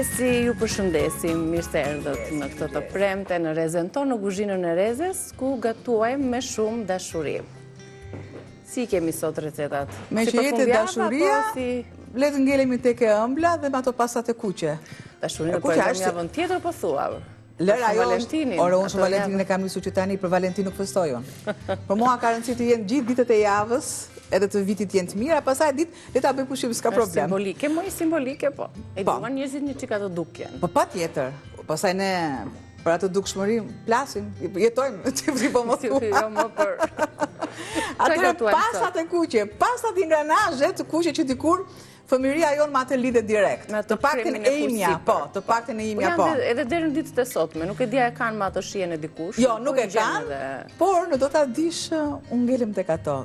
Si ju përshëndesim, mirë se erdhët në këtë të premte në Rezën tonë, në kuzhinën e Rezës, ku gatuajmë me shumë dashuri. Si kemi sot recetat? Me që jetë dashuria, le të ngelemi tek e ëmbla dhe me ato pasat e kuqe. Dashurinë për javën tjetër po thua. Lëra jo, ore unë shumë Valentinin e kam nisu që tani për Valentin nuk festoj unë. Për mua ka rëndësi të jenë gjithë ditët e javës, edhe të vitit jenë të mira, pasaj ditë le ta bëj pushim, s'ka problem. Simbolike, më i simbolike, po. E duan njerëzit një çika të dukjen. Po patjetër. Pasaj ne për atë dukshmëri plasim, jetojmë, ti po më thua. Jo më për. Atëre pasat e kuqe, pasat ingranazhe të kuqe që dikur fëmiria jonë ma të lidhe direkt. Të paktën e imja, po, të paktën e imja, po. Edhe deri në ditët e sotme, nuk e dia e kanë ma të shijen e dikush. Jo, nuk e kanë, por në do ta dish, unë ngelim tek ato,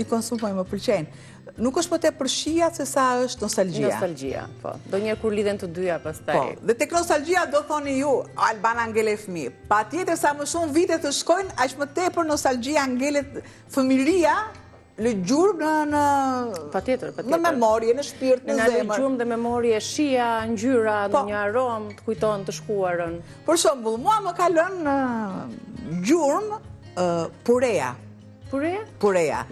i konsumoj, më pëlqejnë. Nuk është po te për shija se sa është nostalgjia. Nostalgjia, po. Do njerë kur lidhen të dyja pastaj. Po, dhe tek nostalgjia do thoni ju, Albana ngele fëmijë. Patjetër sa më shumë vite të shkojnë, aq më tepër nostalgjia ngelet fëmiria, lë gjurmë në memorie, në shpirt, në zemër. Në lë gjurmë dhe memorie, shija, ngjyra, në një aromë, të kujton të shkuarën. Për shembull, mua më ka lënë gjurmë pureja. Pureja.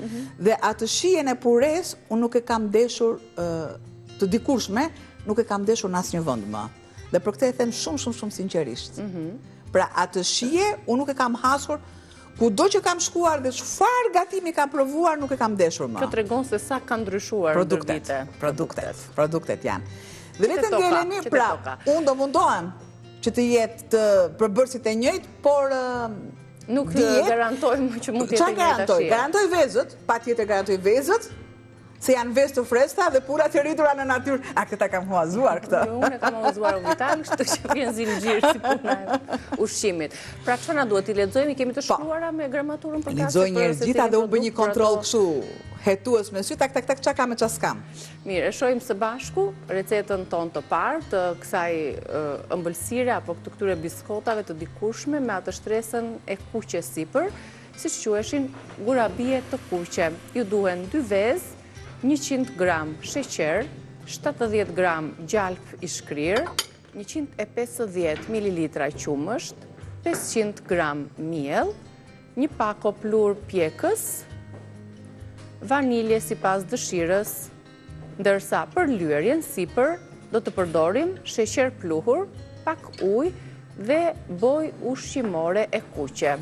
Dhe atë shijen e pures, unë nuk e kam deshur të dikurshme, nuk e kam deshur në asnjë vend më. Dhe për këtë e them shumë sinqerisht. Pra atë shije, unë nuk e kam hasur. Kudo që kam shkuar dhe çfarë gatimi kam provuar, nuk e kam deshur më. Kjo tregon se sa ka ndryshuar ndër vite. Produktet janë. Dhe le të ngelemi, pra, unë do mundohem që të jetë të përbërësit e njëjtë, por nuk garantojmë që mund të jetë e njëjta shije. Garantoj vezët, patjetër garantoj vezët, se janë vezë të freskëta dhe purat e rritura në natyrë. A këta kam huazuar këta. Unë e kam huazuar u vital, kështu që vjen zinxhir si puna e ushqimit. Pra çfarë na duhet, i lexojmë, kemi të shkruara me gramaturën për kasë. Lexoj njerëz gjitha dhe unë bëj një kontroll kështu hetues me sy, tak çka kam e ç'a s'kam. Mirë, e shohim së bashku recetën tonë të parë të kësaj ëmbëlsire apo të këtyre biskotave të dikurshme me atë shtresën e kuqe sipër, siç quheshin gurabie të kuqe. Ju duhen 2 vezë, 100 gram sheqer, 70 gram gjalp i shkrir, 150 ml qumësht, 500 gram miell, një pako plur pjekës, vanilje sipas dëshirës, ndërsa për lyerjen sipër do të përdorim sheqer pluhur, pak ujë dhe bojë ushqimore e kuqe,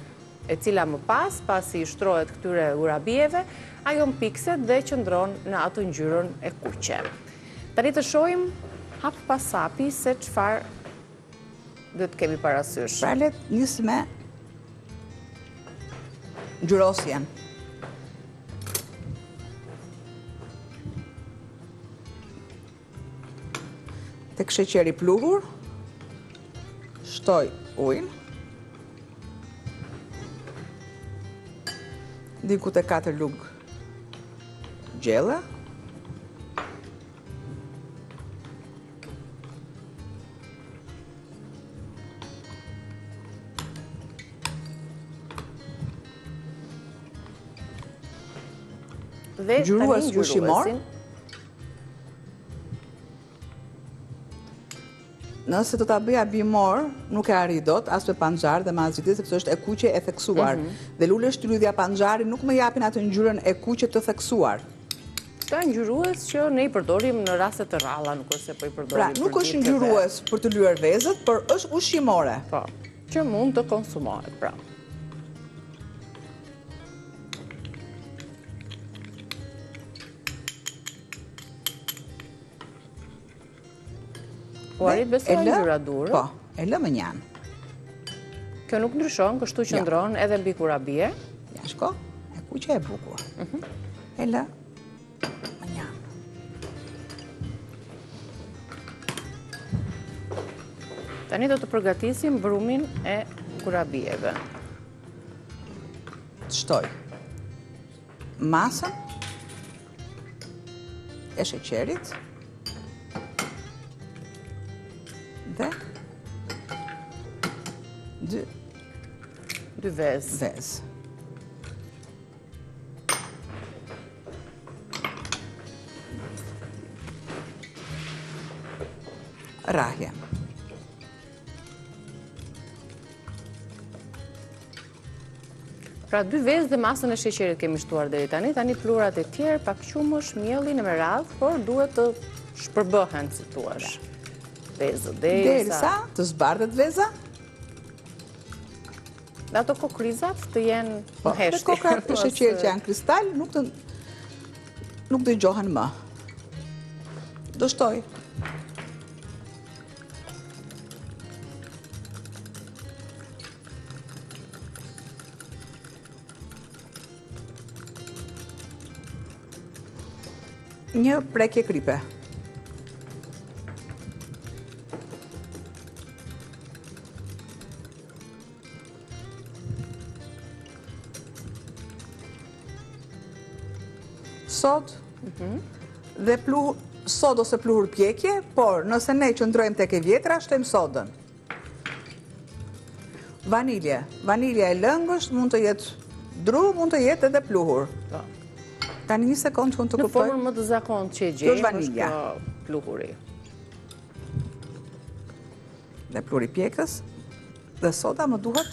e cila më pasi i shtrohet këtyre gurabieve, ajo mpikset dhe qëndron në atë ngjyrën e kuqe. Tani të shohim hap pas hapi se çfarë do të kemi parasysh. Pra le të nisim me ngjyrosjen. Tek sheqeri pluhur, shtoj ujin. Diku te 4 lugë gjelle. Ngjyrues ushqimor. Nëse do ta bëja bimor, nuk e arri dot, as me panxar dhe me asgjë, sepse është e kuqe e theksuar. Dhe lule shtrydhja panxari nuk më japin atë ngjyrën e kuqe të theksuar. Ka ngjyrues që ne i përdorim në raste të rralla, nuk është se po i përdorim. Pra, nuk është ngjyrues për të lyer vezët, por është ushqimore. Po, që mund të konsumohet, pra. Po arrit besoj ngjyra durë. Po, e lë më njan. Kjo nuk ndryshon, kështu qëndron edhe mbi kurabie. Ja, shko, e kuqe e bukur. E lë më njan. Tani do të përgatisim brumin e kurabieve. Shtoj masën e sheqerit dhe 2 vezë. rrahje. Pra 2 vezë dhe masën e sheqerit kemi shtuar deri tani, tani pluhurat e tjerë, pak qumësh, mielli në me radhë, por duhet të shpërbëhen, si thuash. Vezët, derisa të zbardhet veza. Dhe ato kokrizat të jenë në heshti. Dhe kokrat e sheqerit që janë kristal nuk dëgjohen më. Do shtoj. Një prekje kripe. Sod dhe sod ose pluhur pjekje, por nëse ne qëndrojmë tek e vjetra, shtojmë sodën. Vanilje. Vanilja e lëngësht mund të jetë dru, mund të jetë edhe pluhur. Tani një sekund që unë të kuptoj. Në formën më të zakontë që e gjejmë është pluhuri. Dhe pluhuri pjekës dhe soda më duhet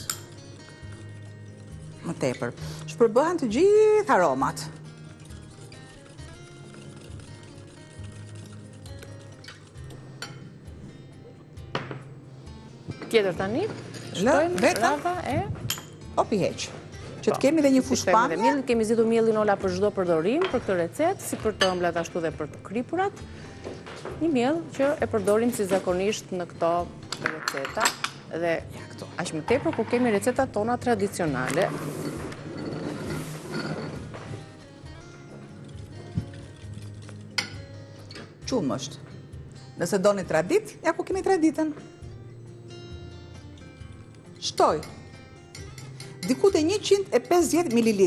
më tepër. Shpërbëhen të gjithë aromat. Tjetër tani, shtojmë rrava e opi heqë. Që të kemi dhe një fushpamje. Kemi zgjedhur mielin Ola për çdo përdorim për këtë recetë, si për të ëmblat ashtu dhe për të kripurat. Një miell që e përdorim si zakonisht në këto receta dhe aq më tepër ku kemi recetat tona tradicionale. Qumësht. Nëse doni tradit, ja ku kemi traditën. Shtoj. Diku te 150 ml.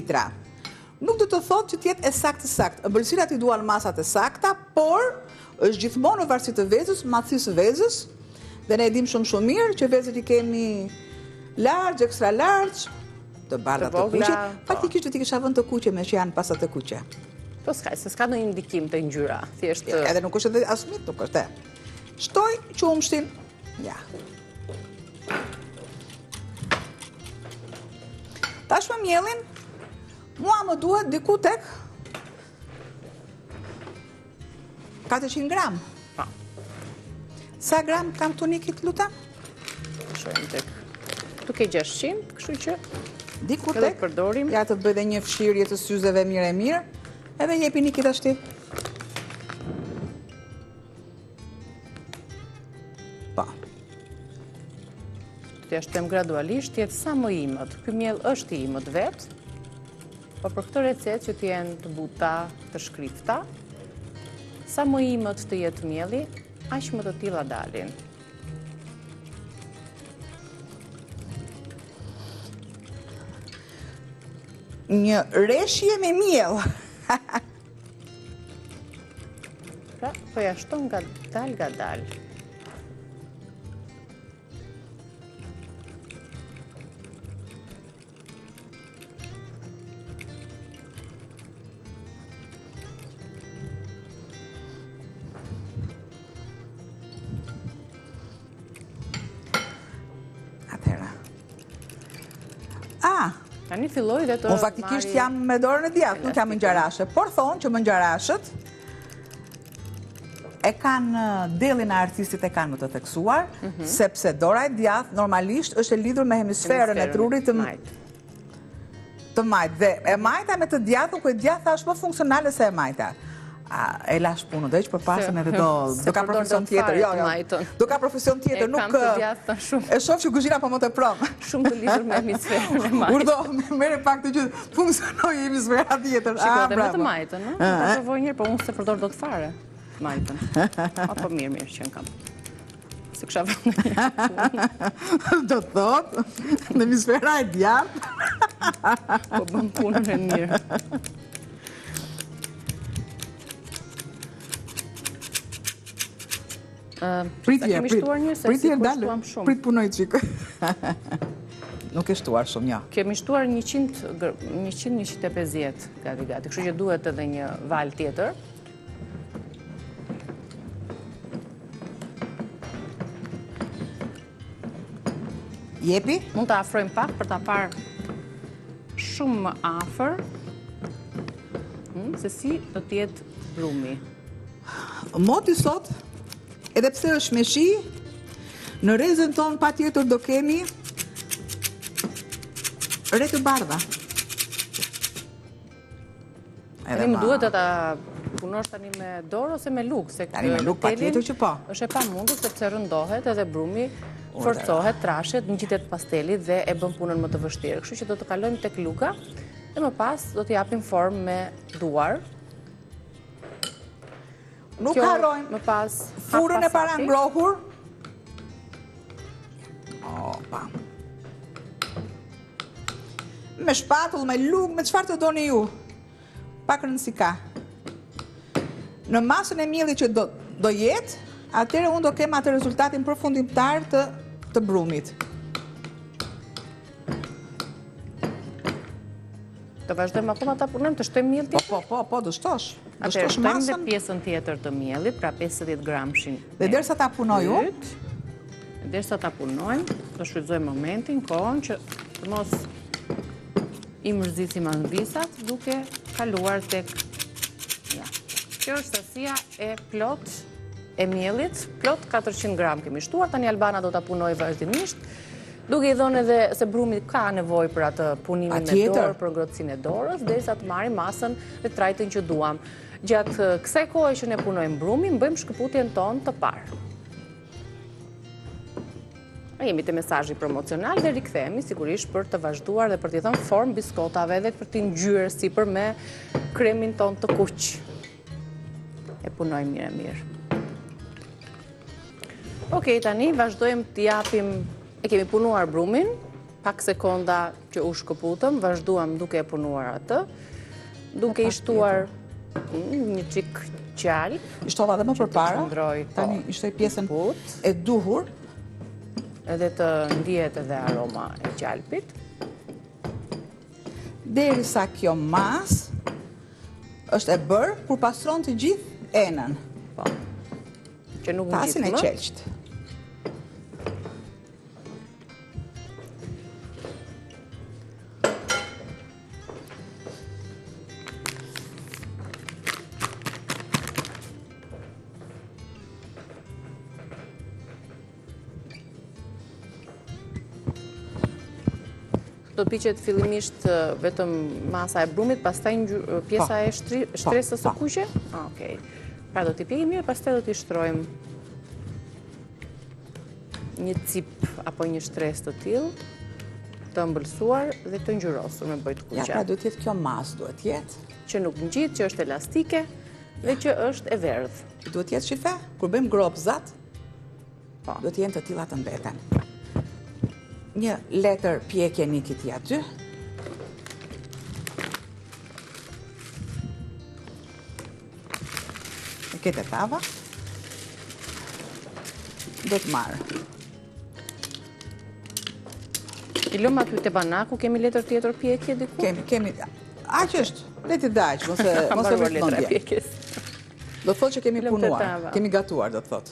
Nuk do të thotë që t'jetë e saktë. Ëmbëlsirat i duan masat e sakta, por është gjithmonë në varësi të vezës, matësisë vezës, dhe ne e dim shumë mirë që vezët i kemi largë, ekstra largë, të bardha të kuqe. Faktikisht do t'i kisha vënë të kuqe me që janë pasat të kuqe. Po s'ka, se s'ka ndonjë ndikim të ngjyra, thjesht. Edhe nuk është edhe asmit, nuk është. Shtoj qumshtin. Ja. Tashmë mielin, mua më duhet diku tek 400 gram. Sa gram kam tunikit, lutem? Shojmë tek. Tu ke 600, kështu që diku tek, ja të bëj dhe një fshirje të syzeve mirë, edhe jepi një kitashti. Pa. Të shtojmë gradualisht, jetë sa më imët. Ky miell është i imët vetë, po për këtë recetë që të jenë të buta, të shkrifta, sa më imët të jetë mielli, aq më të tilla dalin. Një reshje me miell. Pra, po ja shton ngadal. Tani filloj dhe të unë faktikisht jam me dorën e djathtë, nuk jam mëngjarashe, por thonë që mëngjarashët e kanë dellin e artistit e kanë më të theksuar, sepse dora e djathtë normalisht është e lidhur me hemisferën e trurit të majtë. Dhe e majta me të djathtën, ku e djathta është më funksionale se e majta. E lash punën, do iq për pasën edhe do ka profesion tjetër. Do ka profesion tjetër, nuk e shoh që kuzhina po më të promë. Shumë të lidhur me hemisferën e majtë. Urdo, mere pak të gjithë, funksionoj hemisfera tjetër. Shiko, dhe me të majtën, no? Ta provoj njërë, po unë se përdor do të fare majtën. Apo mirë që në kam. Se kësha vërë në një punë. Do të thotë, në hemisfera e djathtë. Po bëm punën e mirë. Pritje, dalë, prit punoj qikë. Nuk e shtuar shumë, ja. Kemi shtuar 100-150 gati, kështu që duhet edhe një val tjetër. Jepi? Mund të afrojmë pak për ta parë shumë më afër se si do t'jetë brumi. Moti sot, edhe pse është me shi, në rezën tonë pa tjetër do kemi re të bardha. Edhe më duhet të ta punosh tani me dorë ose me luk, se tani me luk pa tjetër që po. Është e pamundur sepse rëndohet edhe brumi forcohet, trashet, ngjitet pastelit dhe e bën punën më të vështirë. Kështu që do të kalojmë tek luka dhe më pas do t'i japim formë me duar. Nuk harrojmë më pas furrën e para ngrohur. Opa. Me shpatull, me luk, me çfarë të doni ju. Pak rëndësi ka. Në masën e miellit që do jetë, atëherë unë do kem atë rezultatin përfundimtar të brumit. Të vazhdojmë akoma ta punojmë, të shtojmë miell tjetër? Po, do shtosh. Do Atëherë shtosh shtojmë dhe masën. pjesën tjetër të miellit, pra 50 gramshin. Dhe derisa ta punoj unë, derisa ta punojmë, do shfrytëzojmë momentin, kohën që të mos i mërzisim anvisat duke kaluar tek. Ja. Kjo është sasia e plot e miellit, plot 400 gram kemi shtuar, tani Albana do ta punoj vazhdimisht, duke i dhënë edhe se brumi ka nevojë për atë punimin me dorë, për ngrohtësinë e dorës, derisa të marrim masën dhe trajtën që duam. Gjatë kësaj kohe që ne punojmë brumin, bëjmë shkëputjen tonë të parë. Jemi te mesazhi promocional dhe rikthehemi sigurisht për të vazhduar dhe për t'i dhënë formë biskotave dhe për t'i ngjyrë sipër me kremin ton të kuq. E punojmë mirë. Okej, tani vazhdojmë t'i japim, e kemi punuar brumin, pak sekonda që u shkëputëm, vazhduam duke e punuar atë, duke i shtuar një çik qal. I shtova dhe më përpara, tani i shtoj pjesën e duhur, edhe të ndihet edhe aroma e qalpit. Derisa kjo mas është e bërë kur pastron të gjithë enën. Po. Që nuk tasin e qelqt. Do të piqet fillimisht vetëm masa e brumit, pastaj pjesa e shtresës së kuqe? Okej. Pra do t'i pjekim mirë, pastaj do t'i shtrojmë një cip apo një shtresë të tillë, të ëmbëlsuar dhe të ngjyrosur me bojë të kuqe. Ja, pra duhet jetë kjo masë, duhet jetë. Që nuk ngjit, që është elastike dhe që është e verdhë. Duhet jetë shife, kur bëjmë gropzat, duhet jenë të tilla të mbeten. Një letër pjekje një kiti aty. E kete tava. Do të marë. I lëmë aty te banaku, kemi letër tjetër pjekje diku? Kemi. Aq është, leti daq, mos e vërt mendje. Do të thotë që kemi punuar, kemi gatuar, do të thotë.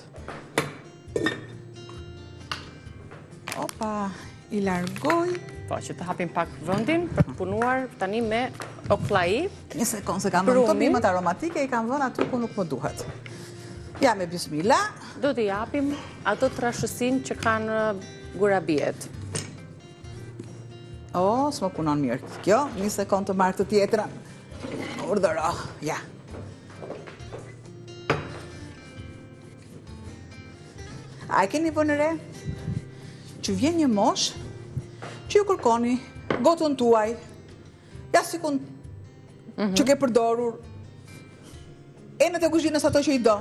Opa, i largoj. Po, që të hapim pak vëndin për të punuar tani me oklai. Një sekundë, se kam vënë të bimët aromatike, i kam vënë aty ku nuk më duhet. Ja, me bismillah. Do t'i japim ato trashësin që kanë gurabiet. O, s'më punon mirë. Kjo, një sekundë të marrë të tjetërën. Urdhëro, ja. A e keni vënë re që vjen një mosh që ju kërkoni gotën tuaj, ja sikun që ke përdorur enët e kuzhinës ato që i do.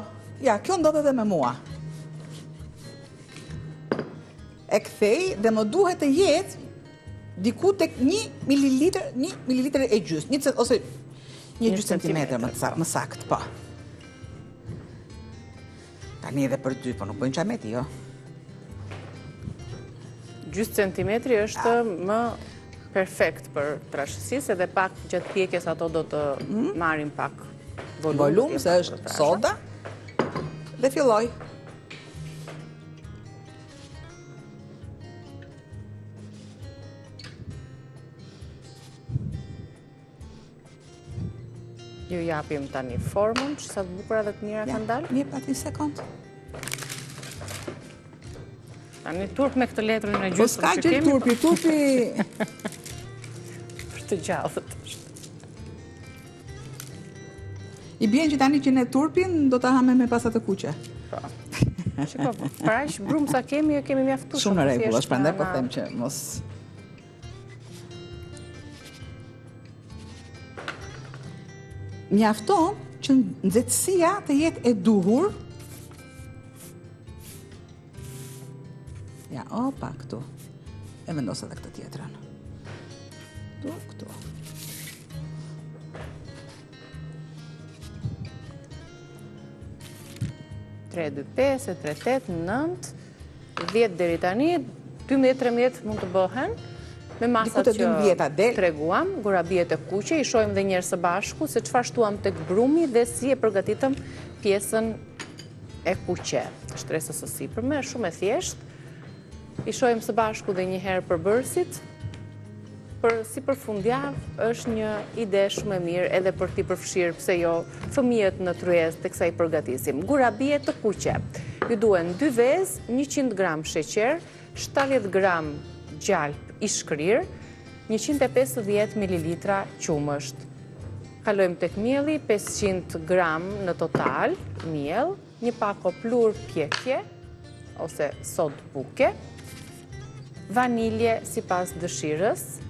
Ja, kjo ndodhe dhe me mua. E kthej dhe më duhet të jetë diku tek 1 mililitër e gjysmë, ose 1 gjysmë centimetër më sakt, po. Tani edhe për 2, po nuk bëjnë qameti, jo. Gjysmë centimetri është më perfekt për trashësis, edhe pak gjatë pjekjes ato do të marrin pak volum, se është soda, dhe filloj. Ju japim tani formën, që sa të bukura dhe të mira kanë dalë. Një pati sekund. Tani turp me këtë letrën e gjysmë. Po s'ka gjithë turpi. Për të gjallët është. I bjen që tani që ne turpin do të hame me pasat të kuqe. Shiko, pra ishë brumë sa kemi, e kemi mjaftuar. Shumë në rregull, është prandaj po them që mos... Mjafton që nxehtësia të jetë e duhur. Ja, opa, këtu. E vendos edhe këtë tjetrën. Këtu. 3, 2, 5, 3, 8, 9, 10 deri tani, 12-13 mund të bëhen, me masat që treguam, gurabiet e kuqe, i shojmë dhe njerë së bashku, se çfarë shtuam tek brumi dhe si e përgatitëm pjesën e kuqe. Shtresës së sipërme, shumë e thjesht. I shojmë së bashku dhe një herë përbërësit, si për fundjavë është një ide shumë e mirë edhe për t'i përfshirë pse jo fëmijët në tryezë të kësaj përgatisim. Gurabie të kuqe. Ju duhen 2 vezë, 100 gram sheqer, 70 gram gjalp i shkrir, 150 ml qumësht. Kalojmë tek mielli, 500 gram në total miell, një pako plur pjekje ose sod buke, vanilje sipas dëshirës.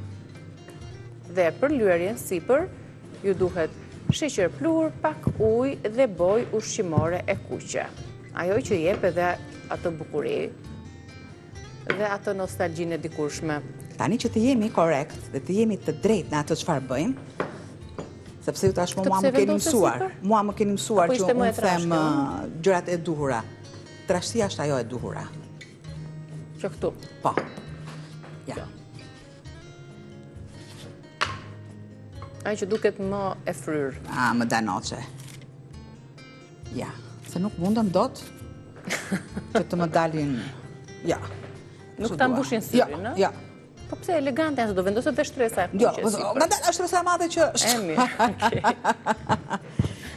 Dhe për lyerjen sipër, ju duhet sheqer plur, pak ujë dhe boj ushqimore e kuqe. Ajo që jep edhe atë bukuri dhe atë nostalgjinë e dikurshme. Tani që të jemi korrekt dhe të jemi të drejtë në atë çfarë bëjmë, sepse ju tashmë mua më keni mësuar. Mua më keni mësuar që unë them gjërat e duhura. Trashësia është ajo e duhura. Që këtu? Po. Ja. Ai që duket më e fryrë. Më danoqe. Ja, se nuk mundëm dot që të më dalin... Ja. Nuk ta mbushin syrin, në? Ja. Po pse elegante, asë do vendoset dhe shtresa e kuqe sipër. Jo, është shtresa e madhe që... Emi, okej.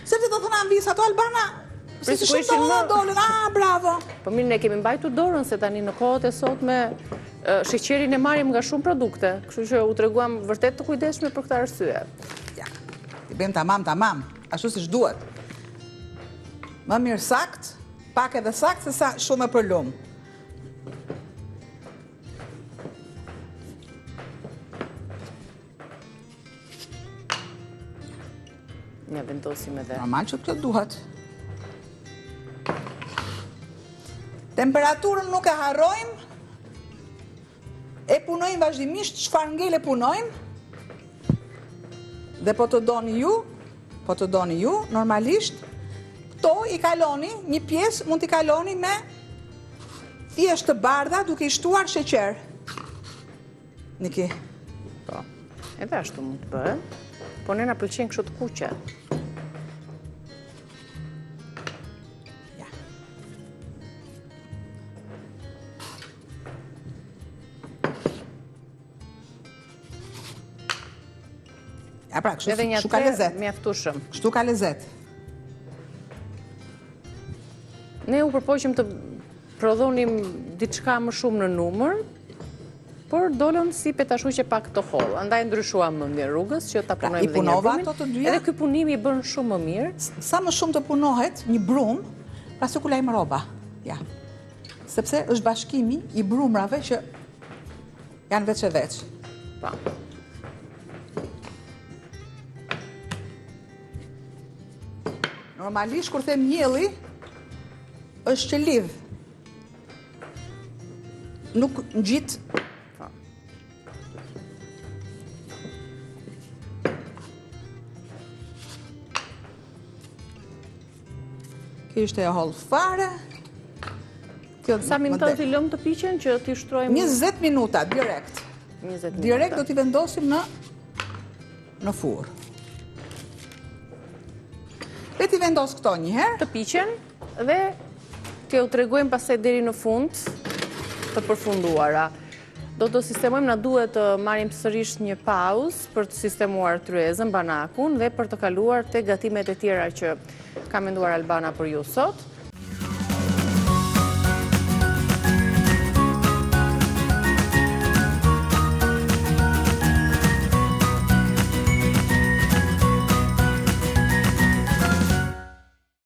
Sepse do të na mbis ato Albana, si të shumë do dolën, bravo. Po mirë, ne kemi mbajtur dorën se tani në kohët e sotme sheqerin e marrim nga shumë produkte, kështu që u treguam vërtet të kujdesshme për këtë arsye. Ja, i bëjmë tamam, ashtu siç duhet. Më mirë sakt, pak edhe sakt, se sa shumë e përlum. Ne vendosim edhe. Normal që këtë duhet. Temperaturën nuk e harrojmë, e punojmë vazhdimisht çfarë ngele punojmë, dhe po të doni ju, normalisht, këto i kaloni, një pjesë mund t'i kaloni me thjesht të bardha duke i shtuar sheqer. Niki. Po, edhe ashtu mund të bëhet, po ne na pëlqen kështu të kuqe. Ja pra, kështu ka lezet. Mjaftueshëm. Kështu ka lezet. Ne u përpoqim të prodhonim diçka më shumë në numër, por dolën si petashuqe pak të hollë. Andaj ndryshuam më mirë rrugës që ta punojmë dhe një brumin. Edhe ky punim i bën shumë më mirë. Sa më shumë të punohet një brum, pra si ku lajmë rroba. Ja. Sepse është bashkimi i brumrave që janë veç e veç. Pa. Normalisht, kur them mielli, është që lidh. Nuk ngjit. Kjo ishte e hollë fare. Sa minuta t'i lëmë të piqen që t'i shtrojmë? 20 minuta, direkt. Direkt do t'i vendosim në furrë. Le t'i vendos këto njëherë. Të piqen dhe t'ju tregojmë pastaj deri në fund të përfunduara. Do të sistemojmë, na duhet të marim sërish një pauzë për të sistemuar tryezën, banakun dhe për të kaluar te gatimet e tjera që ka menduar Albana për ju sot.